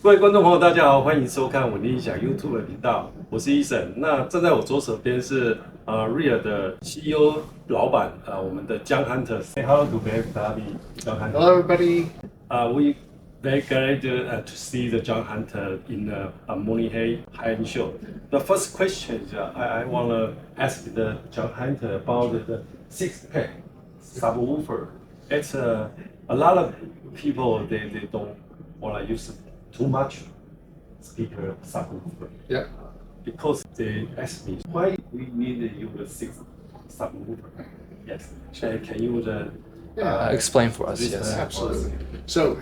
各位观众朋友，大家好，欢迎收看我的音响 YouTube 频道，我是Ethan。那站在我左手边是Rel 的 CEO 老板我们的 John Hunter。Say hello to everybody, John Hunter. Hello, everybody. We very glad to see the John Hunter in the慕尼黑 high-end show. The first question is I want to ask the John Hunter about the six-pack subwoofer. It's a lot of people they don't want to use too much speaker subwoofer. Yeah. Because they ask me why we need to use a six subwoofer. Yes. Can you explain for us? Yes, absolutely. So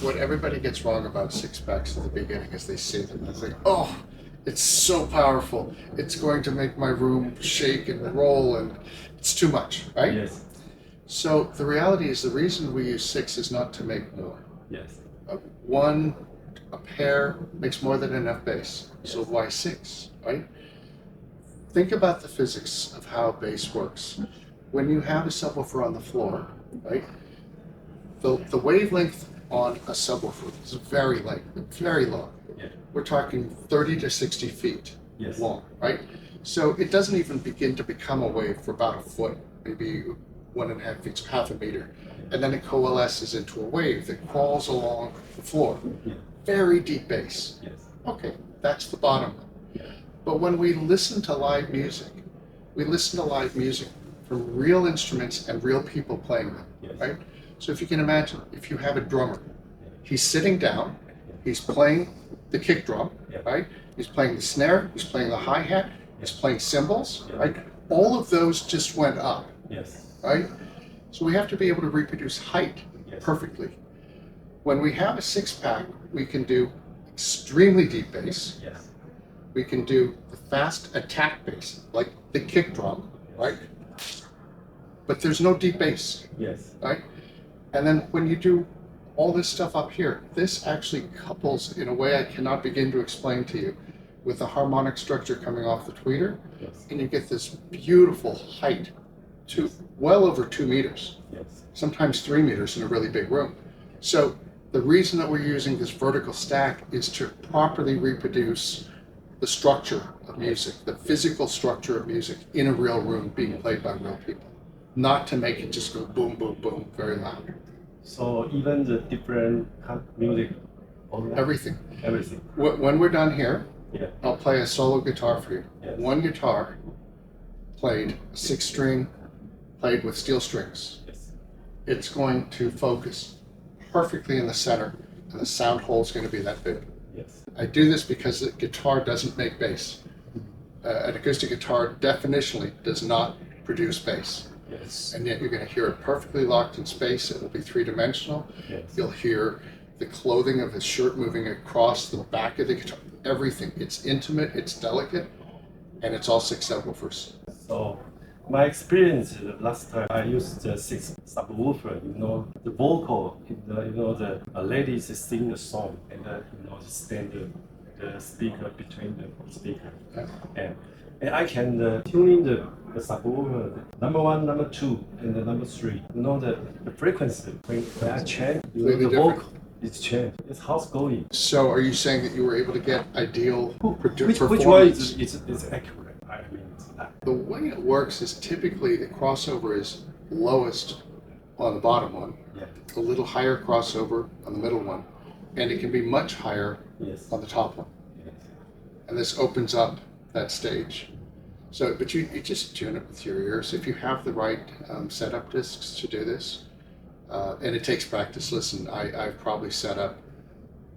what everybody gets wrong about six packs at the beginning is they see them and they think, oh, it's so powerful. It's going to make my room shake and roll, and it's too much, right? Yes. So the reality is the reason we use six is not to make more. Yes. A pair makes more than enough bass. So why six, right? Think about the physics of how bass works. When you have a subwoofer on the floor, right? The wavelength on a subwoofer is very light, very low. Yeah. We're talking 30 to 60 feet Yes. long, right? So it doesn't even begin to become a wave for about a foot, maybe 1.5 feet, so half a meter. And then it coalesces into a wave that crawls along the floor. Yeah. Very deep bass. Yes. Okay, that's the bottom one. Yeah. But when we listen to live music, we listen to live music from real instruments and real people playing them, Yes. right? So if you can imagine, if you have a drummer, he's sitting down, he's playing the kick drum, Yeah. right? He's playing the snare, he's playing the hi-hat, he's playing cymbals, Yeah. right? All of those just went up, Yes. right? So we have to be able to reproduce height Yes. perfectly. When we have a six-pack, we can do extremely deep bass. Yes. We can do the fast attack bass, like the kick drum, right? But there's no deep bass, Yes. right? And then when you do all this stuff up here, this actually couples in a way I cannot begin to explain to you with the harmonic structure coming off the tweeter, Yes. and you get this beautiful height to well over 2 meters, Yes. sometimes 3 meters in a really big room. So the reason that we're using this vertical stack is to properly reproduce the structure of music, the physical structure of music in a real room being played by real people, not to make it just go boom, boom, boom, very loud. So even the different music, Everything. everything. When we're done here, Yeah. I'll play a solo guitar for you. Yes. One guitar played 6-string, played with steel strings. Yes. It's going to focus perfectly in the center, and the sound hole is going to be that big. Yes. I do this because the guitar doesn't make bass. An acoustic guitar definitionally does not produce bass. Yes. And yet you're going to hear it perfectly locked in space. It will be three-dimensional. Yes. You'll hear the clothing of his shirt moving across the back of the guitar. Everything. It's intimate, it's delicate, and it's all six subwoofers. So my experience last time I used the six subwoofer, the vocal, the ladies sing the song and stand the speaker between the speaker. Yeah. And I can tune in the subwoofer, number 1, number 2, and the number 3. The frequency when I change Completely the different. vocal, it's changed. It's house going. So are you saying that you were able to get ideal Which performance? one is accurate? I mean, it's not. The way it works is typically the crossover is lowest on the bottom one, Yeah. a little higher crossover on the middle one, and it can be much higher Yes. on the top one. Yes. And this opens up that stage. So, but you just tune it with your ears. If you have the right setup discs to do this, and it takes practice. Listen, I've probably set up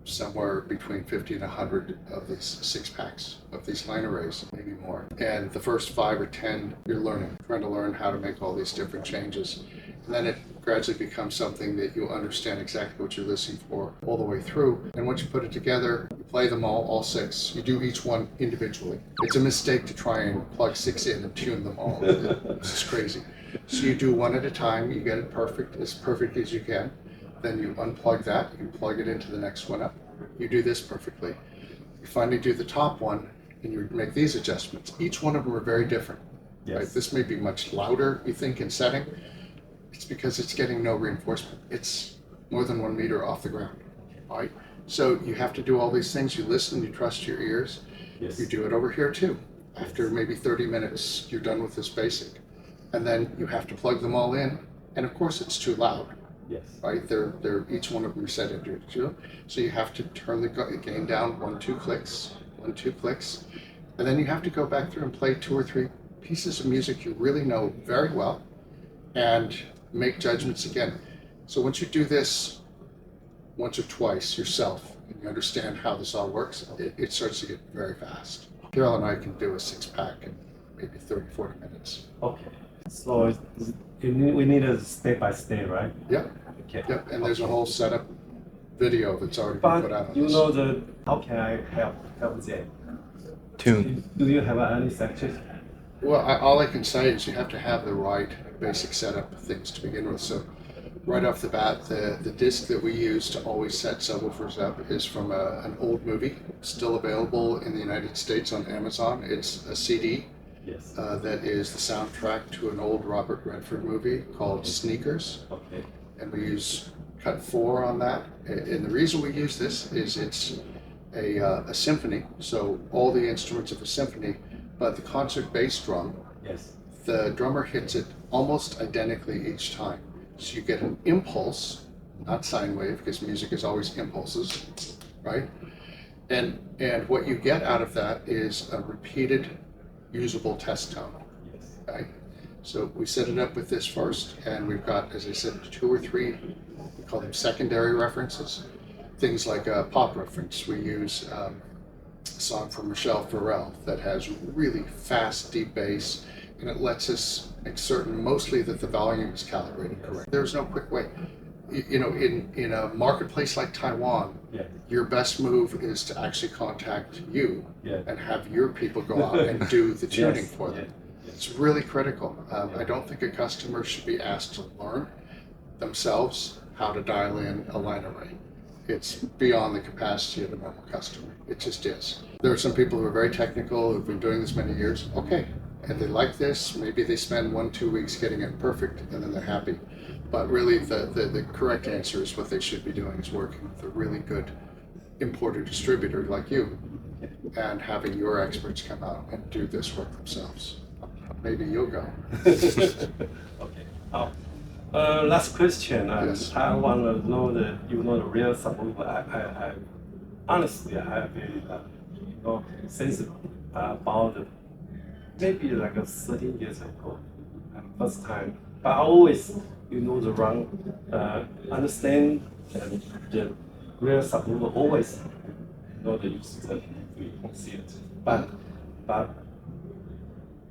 somewhere between 50 and 100 of these six packs of these line arrays, maybe more. And the first 5 or 10, you're learning, trying to learn how to make all these different changes. And then it gradually becomes something that you'll understand exactly what you're listening for all the way through. And once you put it together, you play them all 6. You do each one individually. It's a mistake to try and plug 6 in and tune them all. It's just crazy. So you do one at a time, you get it perfect as you can. Then you unplug that, you plug it into the next one up. You do this perfectly. You finally do the top one, and you make these adjustments. Each one of them are very different. Yes. Right? This may be much louder, you think, in setting. It's because it's getting no reinforcement. It's more than 1 meter off the ground. Right? So you have to do all these things. You listen, you trust your ears. Yes. You do it over here too. After maybe 30 minutes, you're done with this basic. And then you have to plug them all in. And of course, it's too loud. Yes. Right? They're each one of them are set into zero. So you have to turn the gain down 1, 2 clicks, 1, 2 clicks. And then you have to go back through and play 2 or 3 pieces of music you really know very well and make judgments again. So once you do this once or twice yourself and you understand how this all works, it starts to get very fast. Carol and I can do a 6-pack in maybe 30, 40 minutes. Okay. So we need a step by step, right? Yep. Okay. Yep. And there's a whole setup video that's already been put out on you this. know how can I help them? Tune. Do you have any suggestions? Well, all I can say is you have to have the right basic setup things to begin with. So right off the bat, the disc that we use to always set subwoofers up is from an old movie, still available in the United States on Amazon. It's a CD. Yes. That is the soundtrack to an old Robert Redford movie called Sneakers. Okay. And we use cut 4 on that. And the reason we use this is it's a symphony, so all the instruments of a symphony, but the concert bass drum, Yes. the drummer hits it almost identically each time. So you get an impulse, not sine wave, because music is always impulses, right? And what you get out of that is a repeated usable test tone. Yes. Right? So we set it up with this first, and we've got, as I said, 2 or 3, we call them secondary references. Things like a pop reference. We use a song from Rel that has really fast, deep bass, and it lets us make certain mostly that the volume is calibrated correct. There's no quick way. You know, in a marketplace like Taiwan, Yeah. your best move is to actually contact you Yeah. and have your people go out and do the tuning Yes. for them. Yeah. It's really critical. I don't think a customer should be asked to learn themselves how to dial in a line array. It's beyond the capacity of a normal customer. It just is. There are some people who are very technical, who've been doing this many years. Okay, and they like this. Maybe they spend 1-2 weeks getting it perfect, and then they're happy. But really, the correct answer is what they should be doing is working with a really good importer distributor like you, and having your experts come out and do this work themselves. Maybe you'll go. Okay. Last question. Yes. I want to know the real subwoofer. I honestly, I have a sensitive about maybe like 13 years ago, first time. But I always, the wrong understand the real subwoofer always the use that we don't see it. But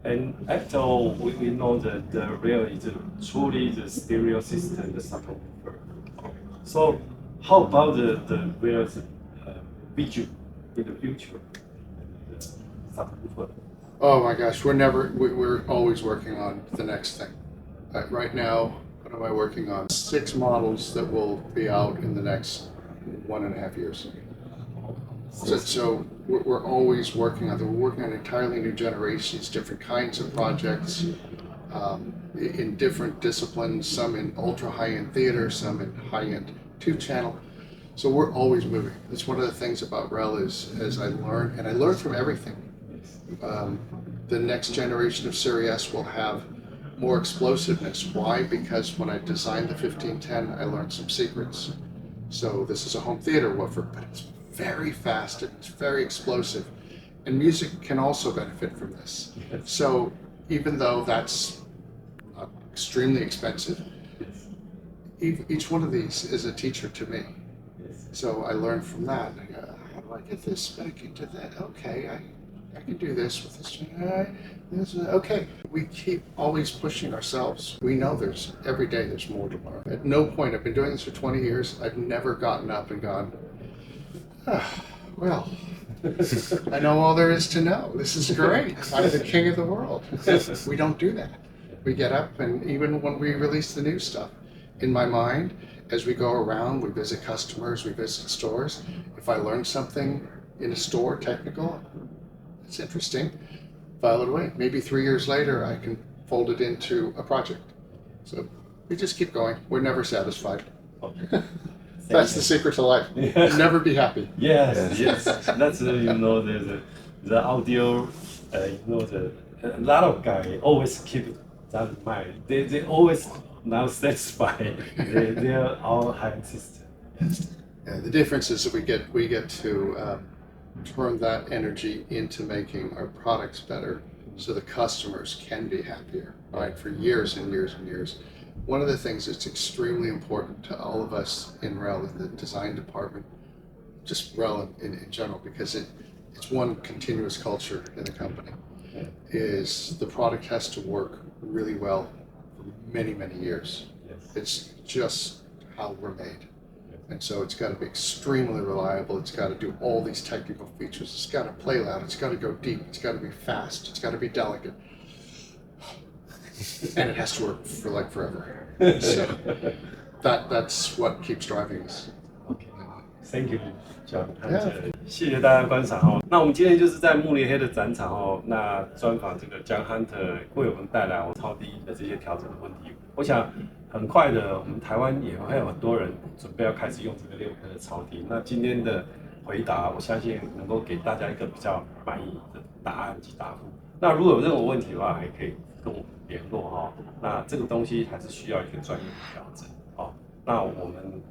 and after all, we know that the real is truly the stereo system, the subwoofer. So how about the real visual in the future? The subwoofer. Oh my gosh, we're always working on the next thing. Right now, what am I working on? 6 models that will be out in the next 1.5 years. So we're always working on We're working on entirely new generations, different kinds of projects in different disciplines, some in ultra high-end theater, some in high-end 2-channel. So we're always moving. That's one of the things about Rel is as I learn, and I learn from everything. The next generation of Series S will have more explosiveness. Why? Because when I designed the 1510, I learned some secrets. So this is a home theater woofer, but it's very fast and it's very explosive. And music can also benefit from this. So even though that's extremely expensive, each one of these is a teacher to me. So I learned from that. I go, how do I get this back into that? Okay, I can do this with this. Okay, we keep always pushing ourselves. We know every day there's more to learn. At no point, I've been doing this for 20 years, I've never gotten up and gone, well, I know all there is to know. This is great. I'm the king of the world. We don't do that. We get up, and even when we release the new stuff, in my mind, as we go around, we visit customers, we visit stores. If I learn something in a store, technical, it's interesting, file it away. Maybe 3 years later, I can fold it into a project. So we just keep going. We're never satisfied. Okay. That's the secret to life. Never be happy. Yes, yes. That's the audio. A lot of guys always keep that in mind. They always not satisfied. They're all having system. Yeah, the difference is that we get to turn that energy into making our products better, so the customers can be happier. Right, for years and years and years. One of the things that's extremely important to all of us in Rel, in the design department, just Rel in general, because it's one continuous culture in the company, is the product has to work really well for many, many years. It's just how we're made. And so it's got to be extremely reliable. It's got to do all these technical features. It's got to play loud. It's got to go deep. It's got to be fast. It's got to be delicate. And it has to work for like forever. So that's what keeps driving us. Okay, thank you, John. 谢谢大家观赏哦。那我们今天就是在慕尼黑的展场哦，那专访这个 John Hunter 为我们带来超低音的这些调整的问题。我想很快的，我们台湾也还有很多人准备要开始用这个6颗的超低。那今天的回答，我相信能够给大家一个比较满意的答案及答复。那如果有任何问题的话，还可以跟我们联络哈。那这个东西还是需要一个专业的调整。好，那我们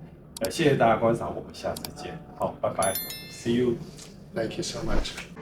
谢谢大家观赏，我们下次见。好，拜拜 ，See you。Thank you so much.